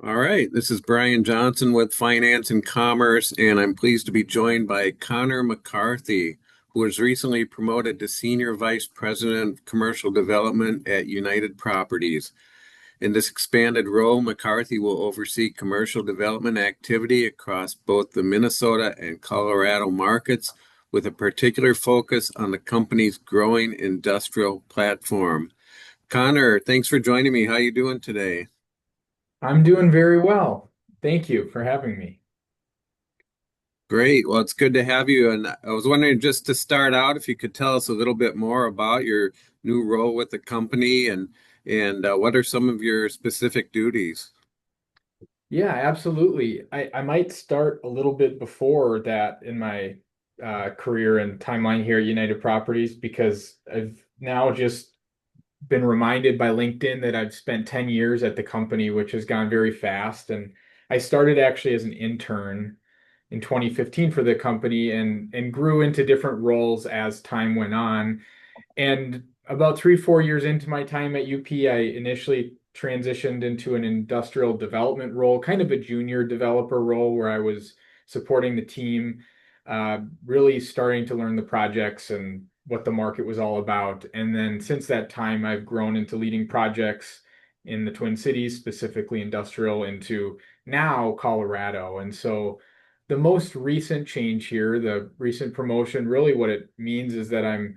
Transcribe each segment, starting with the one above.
All right, this is Brian Johnson with Finance and Commerce, and I'm pleased to be joined by Connor McCarthy, who was recently promoted to Senior Vice President of Commercial Development at United Properties. In this expanded role, McCarthy will oversee commercial development activity across both the Minnesota and Colorado markets, with a particular focus on the company's growing industrial platform. Connor, thanks for joining me. How you doing today? I'm doing very well. Thank you for having me. Great. Well, it's good to have you. And I was wondering, just to start out, if you could tell us a little bit more about your new role with the company and what are some of your specific duties? Yeah, absolutely. I might start a little bit before that in my career and timeline here at United Properties because I've now just been reminded by LinkedIn that I've spent 10 years at the company, which has gone very fast. And I started actually as an intern in 2015 for the company and grew into different roles as time went on. And about 3, 4 years into my time at UP, I initially transitioned into an industrial development role, kind of a junior developer role where I was supporting the team, really starting to learn the projects and what the market was all about. And then since that time, I've grown into leading projects in the Twin Cities, specifically industrial, into now Colorado. And so the most recent change here, the recent promotion, really what it means is that I'm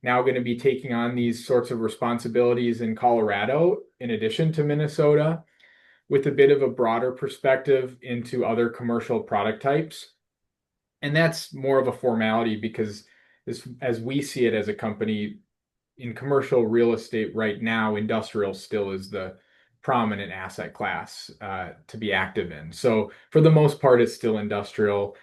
now going to be taking on these sorts of responsibilities in Colorado, in addition to Minnesota, with a bit of a broader perspective into other commercial product types. And that's more of a formality because as we see it as a company in commercial real estate right now, industrial still is the prominent asset class to be active in. So for the most part, it's still industrial.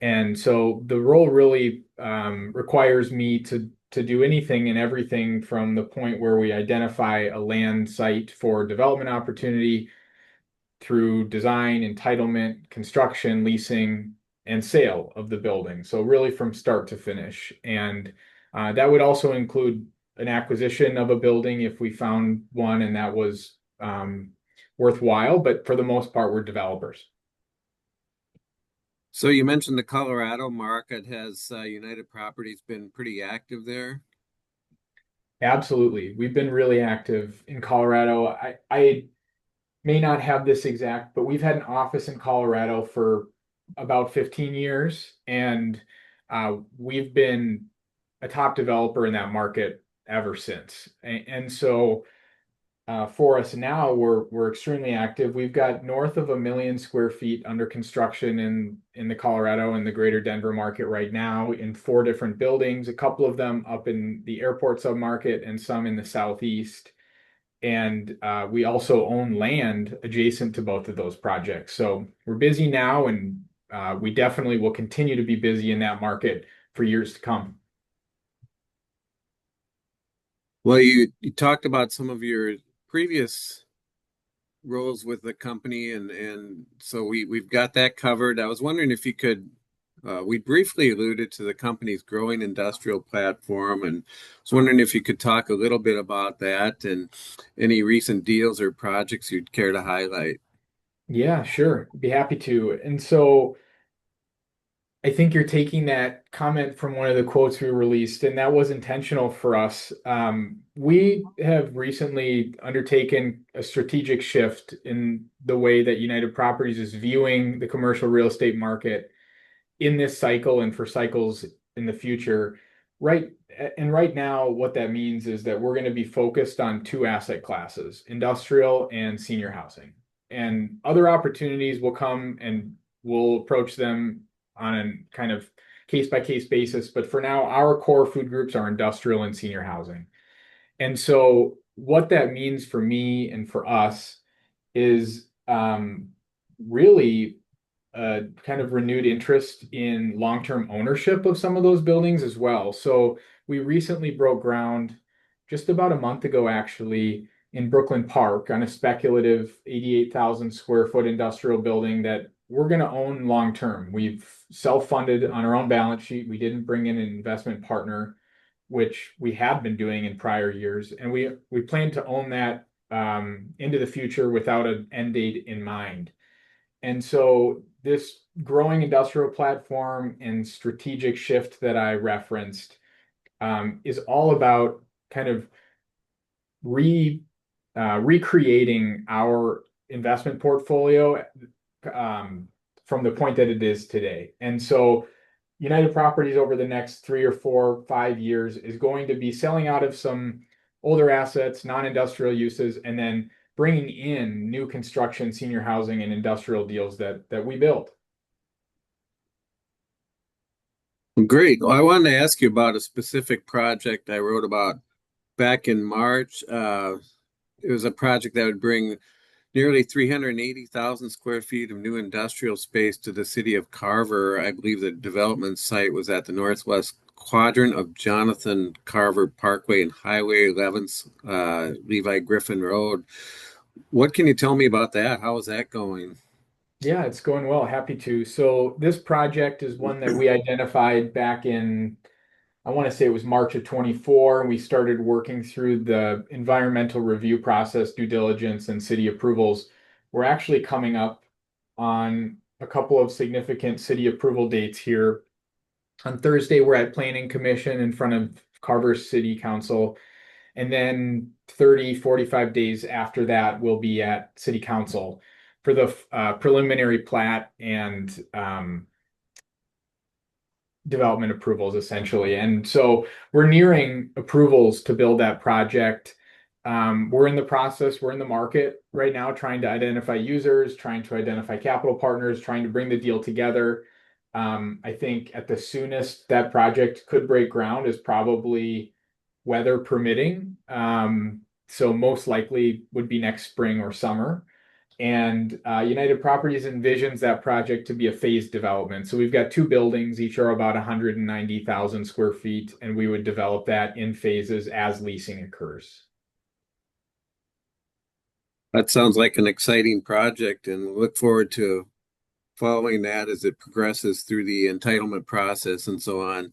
And so the role really requires me to do anything and everything from the point where we identify a land site for development opportunity through design, entitlement, construction, leasing, and sale of the building. So really from start to finish. And that would also include an acquisition of a building if we found one and that was worthwhile. But for the most part, we're developers. So you mentioned the Colorado market. Has United Properties been pretty active there? Absolutely. We've been really active in Colorado. I may not have this exact, but we've had an office in Colorado for about 15 years, and we've been a top developer in that market ever since. And so for us now, we're extremely active. We've got north of 1 million square feet under construction in the Colorado and the greater Denver market right now in 4 different buildings, a couple of them up in the airport submarket and some in the southeast. And we also own land adjacent to both of those projects. So we're busy now, and we definitely will continue to be busy in that market for years to come. Well, you talked about some of your previous roles with the company, and so we've got that covered. I was wondering if you could. We briefly alluded to the company's growing industrial platform, and was wondering if you could talk a little bit about that and any recent deals or projects you'd care to highlight. Yeah, sure. Be happy to. And so I think you're taking that comment from one of the quotes we released, and that was intentional for us. We have recently undertaken a strategic shift in the way that United Properties is viewing the commercial real estate market in this cycle and for cycles in the future. Right. And right now, what that means is that we're going to be focused on two asset classes, industrial and senior housing. And other opportunities will come and we'll approach them on a kind of case by case basis. But for now, our core food groups are industrial and senior housing. And so, what that means for me and for us is really kind of renewed interest in long-term ownership of some of those buildings as well. So we recently broke ground just about a month ago, actually, in Brooklyn Park on a speculative 88,000 square foot industrial building that we're going to own long term. We've self-funded on our own balance sheet. We didn't bring in an investment partner, which we had been doing in prior years, and we plan to own that into the future without an end date in mind. And so this growing industrial platform and strategic shift that I referenced is all about kind of re recreating our investment portfolio um, from the point that it is today. And so United Properties over the next 3 or 4, 5 years is going to be selling out of some older assets, non-industrial uses, and then bringing in new construction, senior housing, and industrial deals that we build. Great. Well, I wanted to ask you about a specific project I wrote about back in March. It was a project that would bring nearly 380,000 square feet of new industrial space to the city of Carver. I believe the development site was at the northwest quadrant of Jonathan Carver Parkway and Highway 11th, Levi Griffin Road. What can you tell me about that? How is that going? Yeah, it's going well. Happy to. So this project is one that we identified back in, I want to say it was March of 24, and we started working through the environmental review process, due diligence, and city approvals. We're actually coming up on a couple of significant city approval dates here. On Thursday, we're at Planning Commission in front of Carver City Council. And then 30, 45 days after that, we'll be at City Council for the preliminary plat and development approvals essentially. And so we're nearing approvals to build that project. We're in the process, we're in the market right now trying to identify users, trying to identify capital partners, trying to bring the deal together. I think at the soonest that project could break ground is probably weather permitting. So most likely would be next spring or summer. And United Properties envisions that project to be a phased development. So we've got two buildings, each are about 190,000 square feet, and we would develop that in phases as leasing occurs. That sounds like an exciting project and look forward to following that as it progresses through the entitlement process and so on.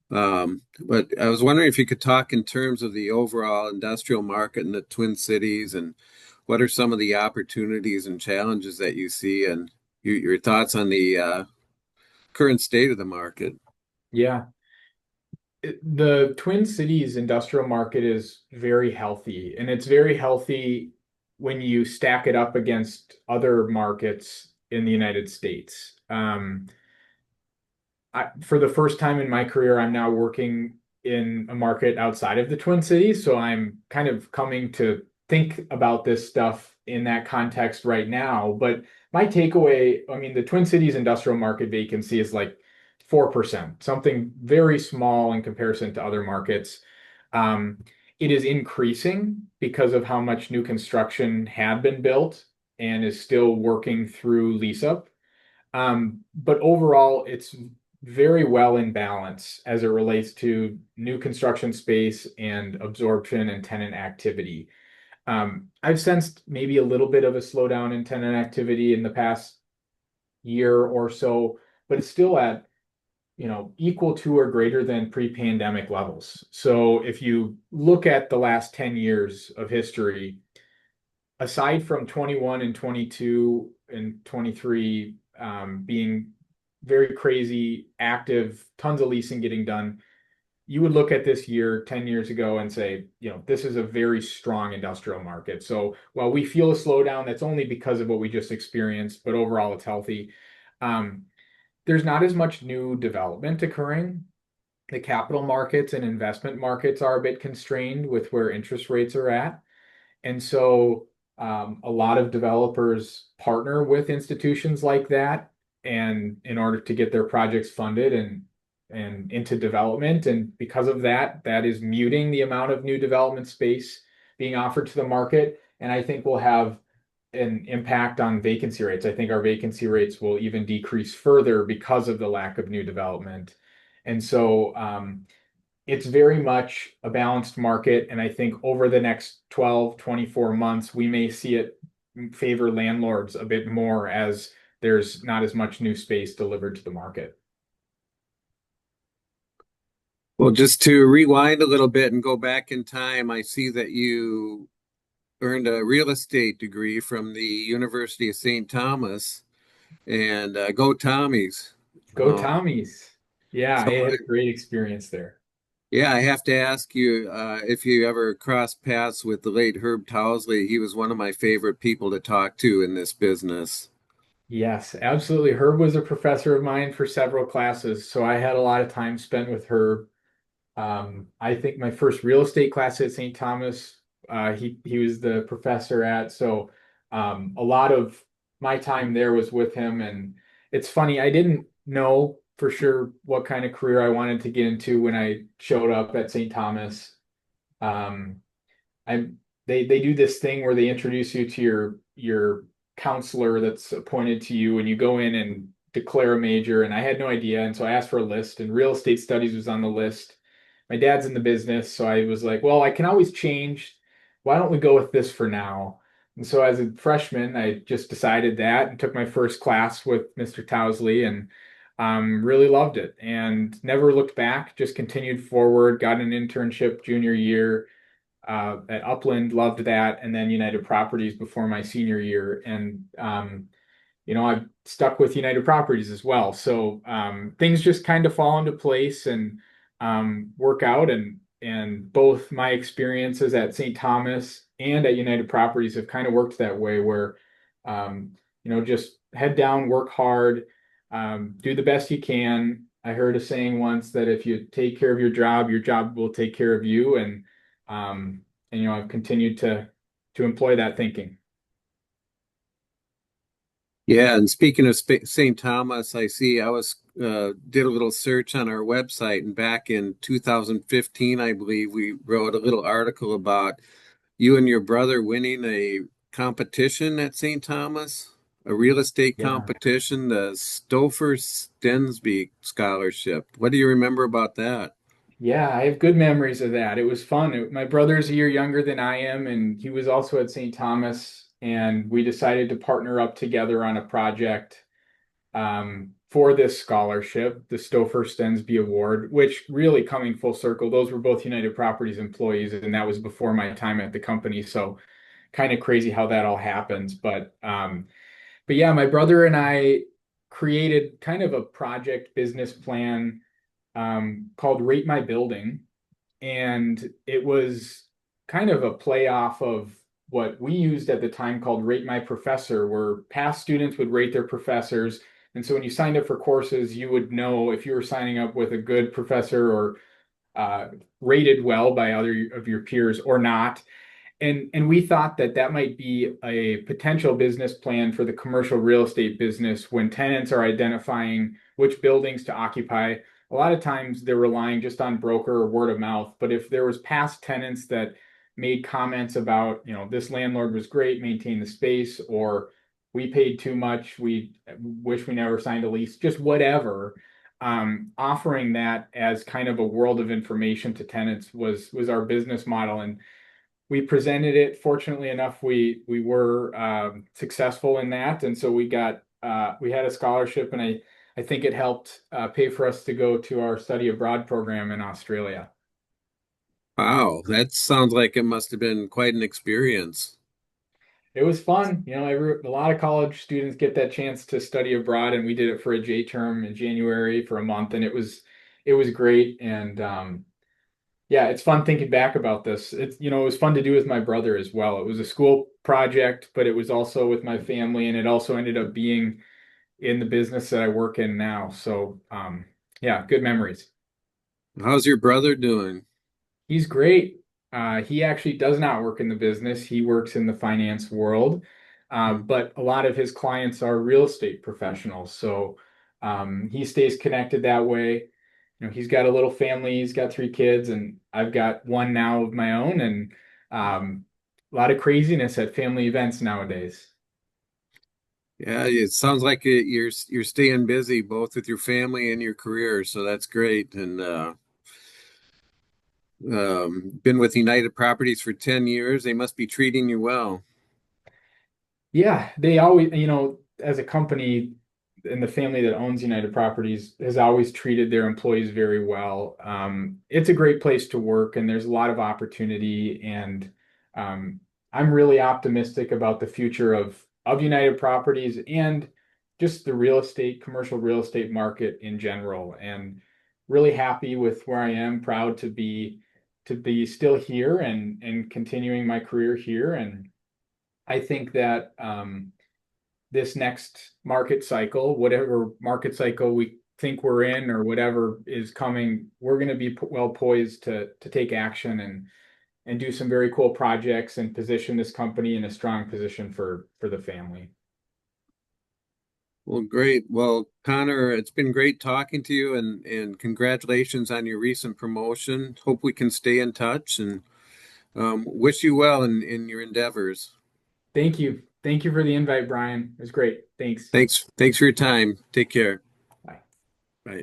But I was wondering if you could talk in terms of the overall industrial market in the Twin Cities and what are some of the opportunities and challenges that you see and your thoughts on the current state of the market. Yeah. The Twin Cities industrial market is very healthy, and it's very healthy when you stack it up against other markets in the United States. For the first time in my career, I'm now working in a market outside of the Twin Cities. So I'm kind of coming to think about this stuff in that context right now. But my takeaway, I mean, the Twin Cities industrial market vacancy is like 4%, something very small in comparison to other markets. Um, it is increasing because of how much new construction had been built and is still working through lease up. But overall, it's very well in balance as it relates to new construction space and absorption and tenant activity. I've sensed maybe a little bit of a slowdown in tenant activity in the past year or so, but it's still at, equal to or greater than pre-pandemic levels. So if you look at the last 10 years of history, aside from 21 and 22 and 23 being very crazy, active, tons of leasing getting done, you would look at this year 10 years ago and say, this is a very strong industrial market. So while we feel a slowdown, that's only because of what we just experienced, but overall it's healthy. There's not as much new development occurring. The capital markets and investment markets are a bit constrained with where interest rates are at. And so a lot of developers partner with institutions like that and in order to get their projects funded and into development. And because of that, that is muting the amount of new development space being offered to the market. And I think will have an impact on vacancy rates. I think our vacancy rates will even decrease further because of the lack of new development. And so it's very much a balanced market. And I think over the next 12, 24 months, we may see it favor landlords a bit more as there's not as much new space delivered to the market. Well, just to rewind a little bit and go back in time, I see that you earned a real estate degree from the University of St. Thomas, and go Tommies. Go Uh, Tommies. Yeah, I so, had a great experience there. yeah, I have to ask you if you ever crossed paths with the late Herb Tousley. He was one of my favorite people to talk to in this business. Yes, absolutely. Herb was a professor of mine for several classes, so I had a lot of time spent with Herb. I think my first real estate class at St. Thomas, he was the professor at. So a lot of my time there was with him, and it's funny. I didn't know for sure what kind of career I wanted to get into when I showed up at St. Thomas. Um, I they do this thing where they introduce you to your counselor that's appointed to you, and you go in and declare a major. And I had no idea, and so I asked for a list, and real estate studies was on the list. My dad's in the business, so I was like, well, I can always change. Why don't we go with this for now? And so as a freshman, I just decided that and took my first class with Mr. Tousley and really loved it and never looked back, just continued forward, got an internship junior year at Upland, loved that, and then United Properties before my senior year. And I've stuck with United Properties as well. So things just kind of fall into place and work out. And both my experiences at St. Thomas and at United Properties have kind of worked that way, where just head down, work hard, do the best you can. I heard a saying once that if you take care of your job will take care of you. Um, I've continued to employ that thinking. Yeah, and speaking of St. Thomas, I see I was did a little search on our website, and back in 2015, I believe we wrote a little article about you and your brother winning a competition at St. Thomas, a real estate Yeah. competition, the Stouffer Stensby Scholarship. What do you remember about that? Yeah, I have good memories of that. It was fun. My brother's a year younger than I am, and he was also at St. Thomas, and we decided to partner up together on a project for this scholarship, the Stouffer Stensby Award, which really coming full circle, those were both United Properties employees, and that was before my time at the company. So kind of crazy how that all happens. But yeah, my brother and I created kind of a project business plan called Rate My Building. And it was kind of a play off of what we used at the time called Rate My Professor, where past students would rate their professors. And so when you signed up for courses, you would know if you were signing up with a good professor or uh, rated well by other of your peers or not. And we thought that that might be a potential business plan for the commercial real estate business when tenants are identifying which buildings to occupy. A lot of times they're relying just on broker or word of mouth. But if there was past tenants that made comments about, this landlord was great, maintained the space, or we paid too much, we wish we never signed a lease, just whatever. Offering that as kind of a world of information to tenants was our business model, and we presented it. Fortunately enough, we were successful in that, and so we had a scholarship, and I think it helped pay for us to go to our study abroad program in Australia. Wow, that sounds like it must have been quite an experience. It was fun, a lot of college students get that chance to study abroad, and we did it for a J term in January for a month, and it was great. And yeah, it's fun thinking back about this. It was fun to do with my brother as well. It was a school project, but it was also with my family, and it also ended up being in the business that I work in now. So, yeah, good memories. How's your brother doing? He's great. He actually does not work in the business. He works in the finance world, but a lot of his clients are real estate professionals. So, he stays connected that way. He's got a little family. He's got three kids, and I've got one now of my own, and a lot of craziness at family events nowadays. Yeah, it sounds like you're staying busy both with your family and your career, so that's great. And been with United Properties for 10 years. They must be treating you well. Yeah, they always, as a company and the family that owns United Properties has always treated their employees very well. It's a great place to work, and there's a lot of opportunity. And I'm really optimistic about the future of United Properties and just the real estate, commercial real estate market in general, and really happy with where I am, proud to be still here and continuing my career here. And I think that this next market cycle, whatever market cycle we think we're in or whatever is coming, we're going to be well poised to take action and do some very cool projects and position this company in a strong position for the family. Well, great. Well, Connor, it's been great talking to you and congratulations on your recent promotion. Hope we can stay in touch and wish you well in your endeavors. Thank you. Thank you for the invite, Brian. It was great. Thanks. Thanks for your time. Take care. Bye. Bye.